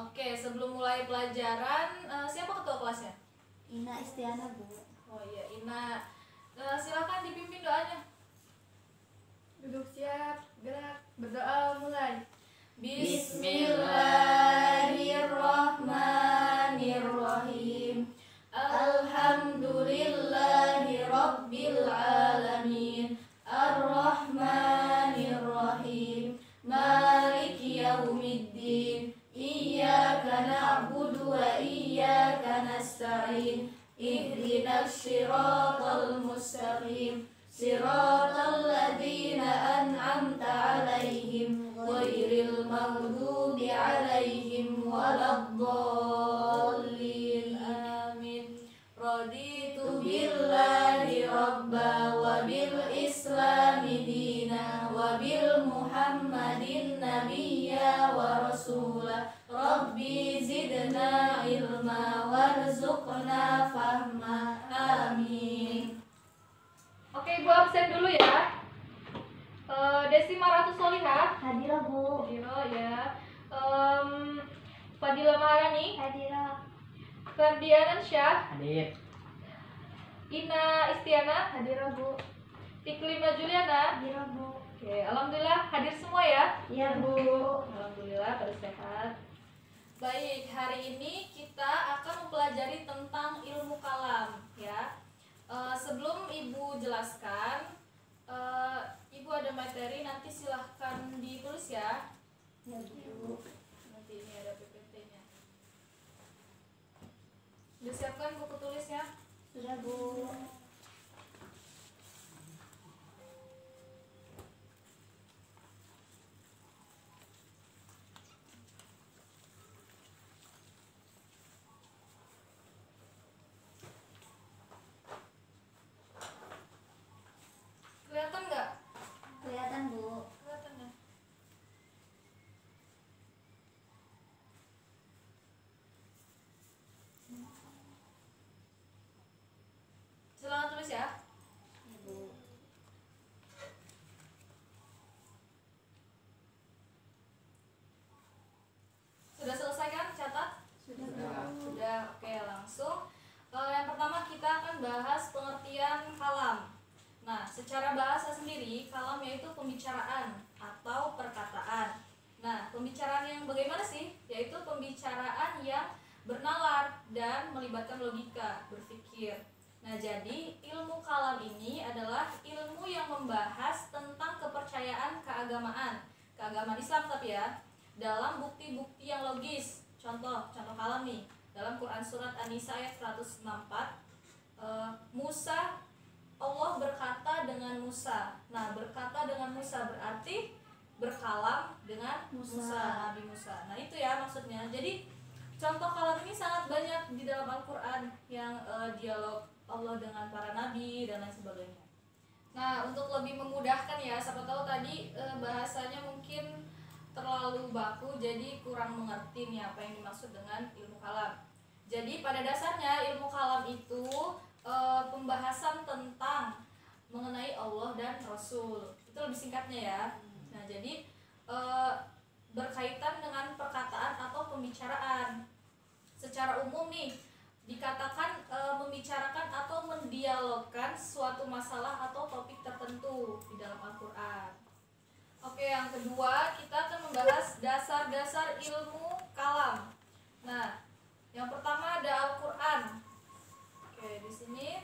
Oke, sebelum mulai pelajaran, siapa ketua kelasnya? Ina Istiana, Bu. Oh iya, Ina. Silakan dipimpin doanya. Duduk siap, gerak, berdoa mulai. Bismillahirrahmanirrahim. Alhamdulillahi rabbil alamin. Ar-Rahmanir-Rahim. Maliki yaumiddin. Iyyaka na'budu wa iyyaka nasta'in. Ihdinas siratal mustaqim. Siratal ladzina an'amta 'alaihim ghairil maghdubi 'alaihim waladdallin. Amin. Raditu billahi rabba wa bil islami dina wa bil muhammadin nabiyya wa rasula. Rabbi zidna ilma warzuqna fahma. Amin. Oke, Ibu absen dulu ya. Desi Maratus Solihah. Hadirah, Bu. Hadiro ya. Fadila Maharani. Hadirah. Ferdian Syah. Hadir. Ina Istiana. Hadirah, Bu. Iklima Juliana. Hadirah, Bu. Oke, alhamdulillah hadir semua ya. Iya, Bu. Alhamdulillah pada sehat. Baik, hari ini kita akan mempelajari tentang ilmu kalam ya. Sebelum Ibu jelaskan, Ibu ada materi, nanti silahkan ditulis ya. Ya, Bu. Nanti ini ada PPT-nya. Sudah siapkan buku tulisnya? Sudah, Bu. Kelihatan nggak? Kelihatan, Bu. Kelihatan ya? Silakan tulis ya. Ya, Bu. Sudah selesai kan catat? Sudah, Bu. Sudah, oke langsung. Yang pertama kita akan bahas pengertian kalam. Nah, secara bahasa sendiri, kalam yaitu pembicaraan atau perkataan. Nah, pembicaraan yang bagaimana sih? Yaitu pembicaraan yang bernalar dan melibatkan logika, berpikir. Nah, jadi ilmu kalam ini adalah ilmu yang membahas tentang kepercayaan keagamaan Islam tapi ya, dalam bukti-bukti yang logis. Contoh kalam nih, dalam Quran surat An-Nisa ayat 164, Allah berkata dengan Musa. Nah, berkata dengan Musa berarti berkalam dengan Musa, Nabi Musa. Nah, itu ya maksudnya. Jadi contoh kalam ini sangat banyak di dalam Al-Quran yang dialog Allah dengan para nabi dan lain sebagainya. Nah, untuk lebih memudahkan ya, siapa tahu tadi bahasanya mungkin terlalu baku, jadi kurang mengerti nih apa yang dimaksud dengan ilmu kalam. Jadi pada dasarnya ilmu kalam itu pembahasan tentang mengenai Allah dan Rasul. Itu lebih singkatnya ya. Nah, jadi berkaitan dengan perkataan atau pembicaraan. Secara umum nih dikatakan membicarakan atau mendialogkan suatu masalah atau topik tertentu di dalam Al-Quran. Oke, yang kedua kita akan membahas dasar-dasar ilmu kalam. Nah, yang pertama ada Al-Quran. Oke, di sini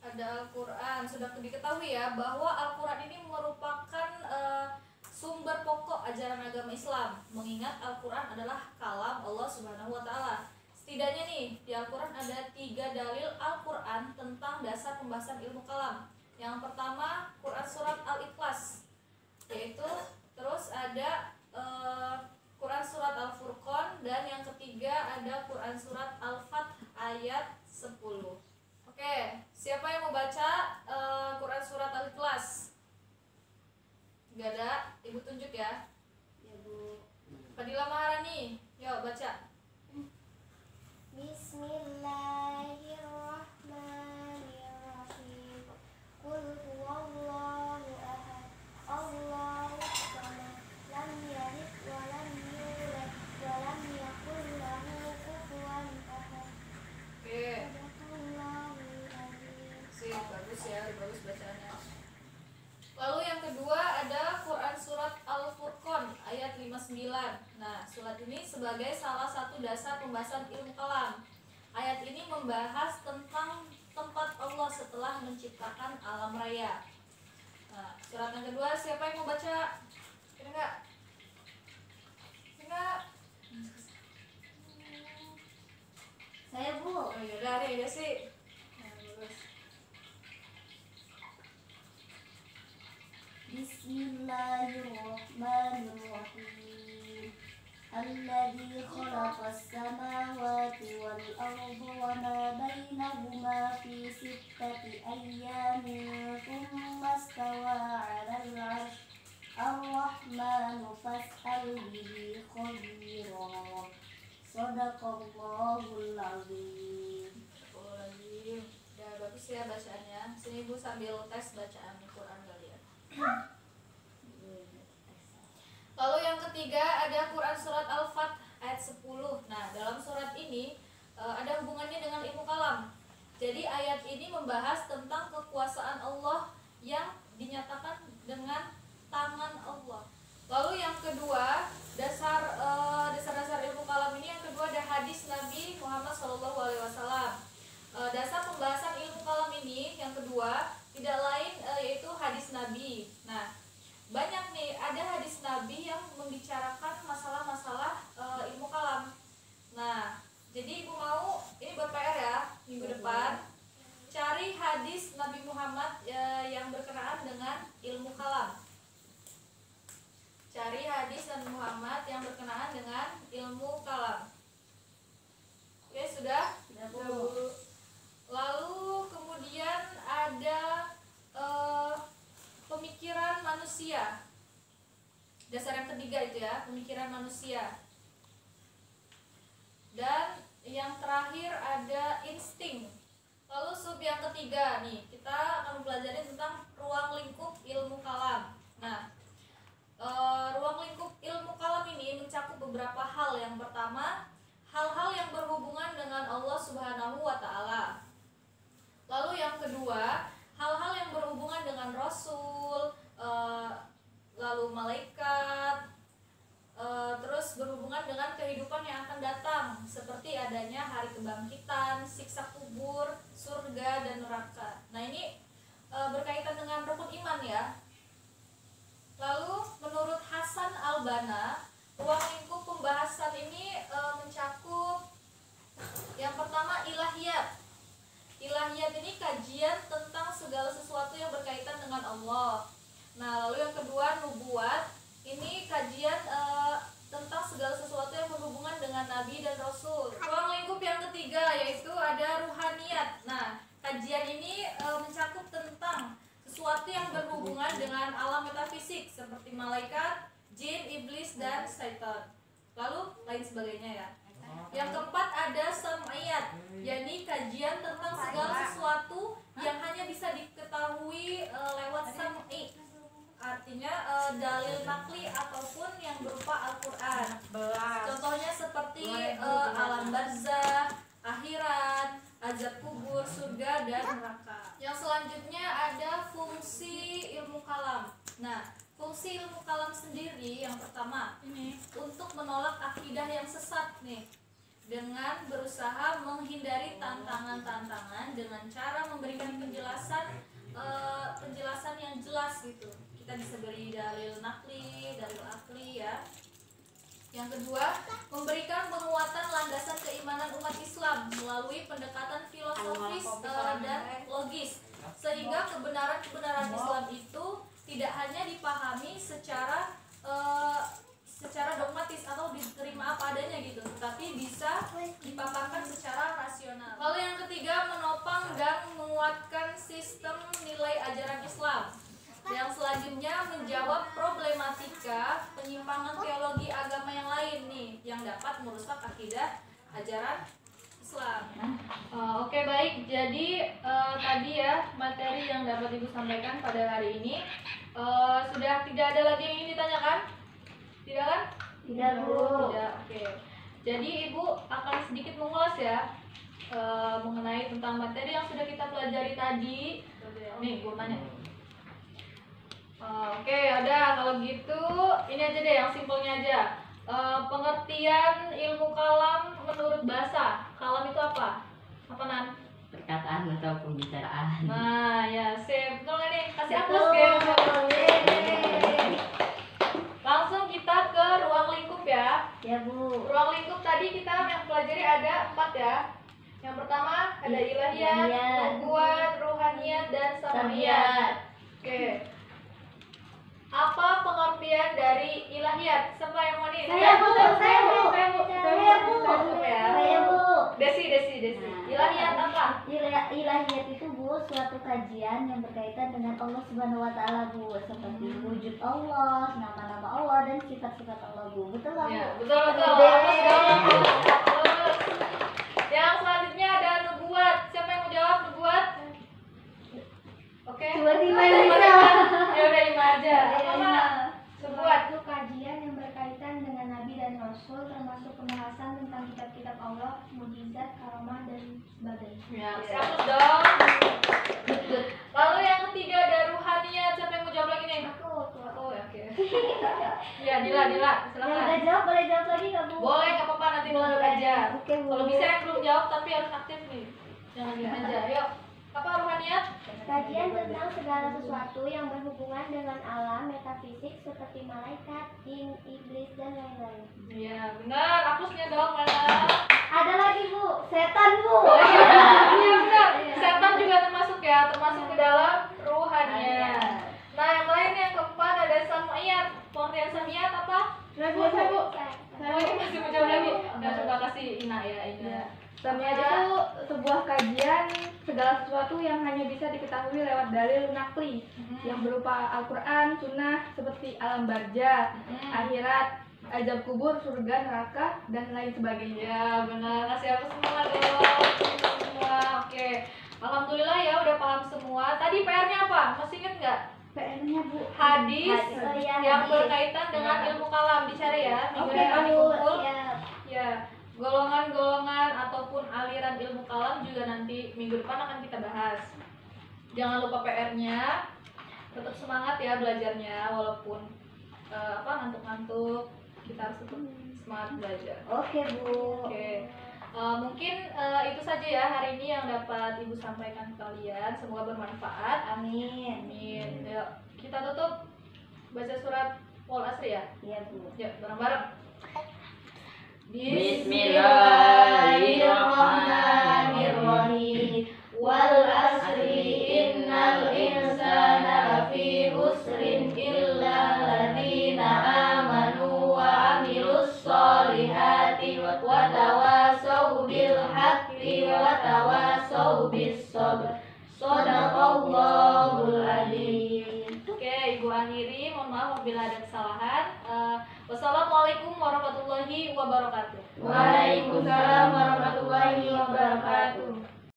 ada Al-Quran. Sudah diketahui ya bahwa Al-Quran ini merupakan sumber pokok ajaran agama Islam. Mengingat Al-Quran adalah kalam Allah Subhanahu wa Ta'ala. Setidaknya nih di Al-Quran ada 3 dalil Al-Quran tentang dasar pembahasan ilmu kalam. Yang pertama Quran surat Al-Ikhlas, yaitu terus ada Quran surat Al-Furqan, dan yang ketiga ada Quran surat Al-Fath ayat 10. Oke, siapa yang mau baca Quran surat Al-Ikhlas? Gak ada, Ibu tunjuk ya. Ya, Bu. Fadila Maharani, yuk baca. Bismillahirrahmanirrahim. Qul huwallahu ahad. Allahu samad. Lam yalid wa lam yulad bagus ya, bagus bacaannya. Lalu yang kedua ada Quran surat Al-Furqan ayat 59. Nah, surat ini sebagai salah satu dasar pembahasan ilmu kalam. Ayat ini membahas tentang tempat Allah setelah menciptakan alam raya. Nah, surat yang kedua siapa yang mau baca? Ada enggak? Enggak? Saya Bu. Oh iya, dari sih. Nah, bagus. Bismillahirrahmanirrahim. Alladzi khalaqas samawati wal arda wa ma bainahuma fi sittati ayyamin thumma istawa 'alal 'arsy. Ar-Rahmanu fas'al bihi khabira. Shadaqallahul azim. Ya bagus ya bacaannya. Sini Ibu sambil tes bacaan Quran kalian. Lalu yang ketiga ada Quran surat Al-Fath ayat 10. Nah, dalam surat ini ada hubungannya dengan ilmu kalam. Jadi ayat ini membahas tentang kekuasaan Allah yang dinyatakan dengan tangan Allah. Lalu yang kedua, dasar-dasar ilmu kalam ini yang kedua ada hadis Nabi Muhammad SAW. Dasar pembahasan ilmu kalam ini yang kedua tidak lain yaitu hadis Nabi. Nah, banyak nih ada hadis Nabi yang membicarakan masalah-masalah ilmu kalam. Nah, jadi Ibu mau ini buat PR ya minggu depan cari hadis Nabi Muhammad yang berkenaan dengan ilmu kalam. Cari hadis Nabi Muhammad yang berkenaan dengan ilmu kalam. Oke, sudah? Bu. Lalu kemudian ada pemikiran manusia. Dasar yang ketiga itu ya, pemikiran manusia. Dan yang terakhir ada insting. Lalu sub yang ketiga nih, kita akan mempelajari tentang ruang lingkup ilmu kalam. Nah, ruang lingkup ilmu kalam ini mencakup beberapa hal. Yang pertama, hal-hal yang berhubungan dengan Allah Subhanahu wa Ta'ala. Lalu yang kedua, hal-hal yang berhubungan dengan Rasul, lalu malaikat, terus berhubungan dengan kehidupan yang akan datang, seperti adanya hari kebangkitan, siksa kubur, surga dan neraka. Nah, ini berkaitan dengan rukun iman ya. Lalu menurut Hasan Al-Banna, ruang lingkup pembahasan ini mencakup yang pertama ilahiyat. Ilahiyat ini kajian tentang segala sesuatu yang berkaitan dengan Allah. Nah, lalu yang kedua nubuat, ini kajian tentang segala sesuatu yang berhubungan dengan Nabi dan Rasul. Ruang lingkup yang ketiga yaitu ada ruhaniyat. Nah, kajian ini mencakup tentang sesuatu yang berhubungan dengan alam metafisik seperti malaikat, jin, iblis, dan setan. Lalu lain sebagainya ya. Yang keempat ada sam'iyat, yakni kajian tentang segala sesuatu yang hanya bisa diketahui lewat sam'i. Artinya dalil nakli ataupun yang berupa Al-Quran. Contohnya seperti alam barzah, akhirat, azab kubur, surga, dan neraka. Yang selanjutnya ada fungsi ilmu kalam. Nah, fungsi ilmu kalam sendiri yang pertama ini untuk menolak akidah yang sesat nih, dengan berusaha menghindari tantangan-tantangan dengan cara memberikan penjelasan yang jelas gitu. Kita bisa beri dalil nakli, dalil akli ya. Yang kedua, memberikan penguatan landasan keimanan umat Islam melalui pendekatan filosofis dan logis, sehingga kebenaran-kebenaran Islam itu tidak hanya dipahami secara dogmatis atau diterima apa adanya gitu, tapi bisa dipaparkan secara rasional. Lalu yang ketiga, menopang dan menguatkan sistem nilai ajaran Islam. Yang selanjutnya menjawab problematika penyimpangan teologi agama yang lain nih, yang dapat merusak akidah ajaran Islam. Oke, baik, jadi tadi ya materi yang dapat Ibu sampaikan pada hari ini. Sudah tidak ada lagi yang ingin ditanyakan? Tidak kan? Tidak, Bu. Tidak, oke. Jadi Ibu akan sedikit mengulas ya mengenai tentang materi yang sudah kita pelajari tadi. aja ya. Nih, gue tanya. Oke, udah kalau gitu ini aja deh yang simpelnya aja. Pengertian ilmu kalam menurut bahasa. Kalam itu apa? Apa Nan? Perkataan atau pembicaraan. Nah, ya, sip. Betul nggak nih? Kasih aplaus, Betul. guys. Yeay. Langsung kita ke ruang lingkup ya. Ya Bu. Ruang lingkup tadi kita yang pelajari ada 4 ya. Yang pertama ada ilahiyat, Ilahiyat. nubuat, ruhaniyat, dan sama'iyat. Oke. Apa pengertian dari ilahiyat? Siapa yang mau nih? Saya, Bu. Saya, Bu. Saya, Bu. Saya, Bu. Langsung ya. Saya Bu. Desi. Ilahiyat apa? Ilahiyat itu Bu suatu kajian yang berkaitan dengan Allah Subhanahu Wa Taala Bu, seperti wujud Allah, nama-nama Allah dan sifat-sifat Allah Bu. Betul nggak Bu? Ya, betul. Betul. Hapus dong. Hapus. Yang selanjutnya ada nubuat. Siapa yang mau jawab nubuat? Oke. Tiba-tiba Ima. bisa. Ya udah Ima aja. Apa Mak? Nubuat. Suatu kajian yang berkaitan dengan Nabi dan Rasul, termasuk pembahasan tentang kitab-kitab Allah, mukjizat, karamah, dan sebagainya. Ya, hapus dong. Lalu yang ketiga ada ruhaniyat. Siapa yang mau jawab lagi nih? Aku Oh, ya, oke. Ya, Dila, Yang silakan. udah jawab boleh jawab lagi nggak Bu? Boleh, nggak apa-apa, nanti nunjuk aja. Oke Bu. Kalau bisa yang belum jawab tapi harus aktif nih. Jangan diam aja. Yuk. Apa ruhaniyat? kajian tentang segala sesuatu yang berhubungan dengan alam metafisik seperti malaikat, jin, iblis, dan lain-lain. Iya, benar. Hapusnya dong, mana? Ada lagi Bu, setan Bu. Iya, benar. Setan juga termasuk ya, termasuk ke dalam ruhaniyat. Nah, yang lain yang keempat ada sama'iyat. Pengertian sama'iyat apa? Saya, Oh, ini masih mau jawab lagi. Nah, coba kasih Ina ya, Ina. Sama'iyat itu sebuah kajian segala sesuatu yang hanya bisa diketahui lewat dalil nakli yang berupa Al-Quran, Sunnah seperti alam barzah, akhirat, azab kubur, surga, neraka, dan lain sebagainya. Ya, benar. Kasih aku semua dong. Semua. Oke. Alhamdulillah ya udah paham semua. Tadi PR-nya apa? Masih inget nggak? PR-nya Bu. Hadis Oh, iya, yang hadis. berkaitan dengan ilmu kalam dicari ya. Minggu Oke depan Bu. dikumpul. Siap. Ya, golongan-golongan ataupun aliran ilmu kalam juga nanti minggu depan akan kita bahas. Jangan lupa PR-nya. Tetap semangat ya belajarnya walaupun ngantuk-ngantuk. Kita harus tetap semangat belajar. Oke Bu. Oke. Mungkin itu saja ya hari ini yang dapat Ibu sampaikan ke kalian. Semoga bermanfaat. Amin. Amin. Yuk, kita tutup baca surat Wal Asri ya. Iya Bu. Yuk, bareng-bareng. Bismillahirrahmanirrahim. Wal asri innal insana lafi khusrin illa alladzina amanu wa amilus solihati wa tawasau bil haqqi wa tawasau bis sabr. Shadaqallahul adzim. Oke, Ibu akhiri. Mohon maaf apabila ada kesalahan. Wassalamualaikum warahmatullahi wabarakatuh. Waalaikumsalam warahmatullahi wabarakatuh.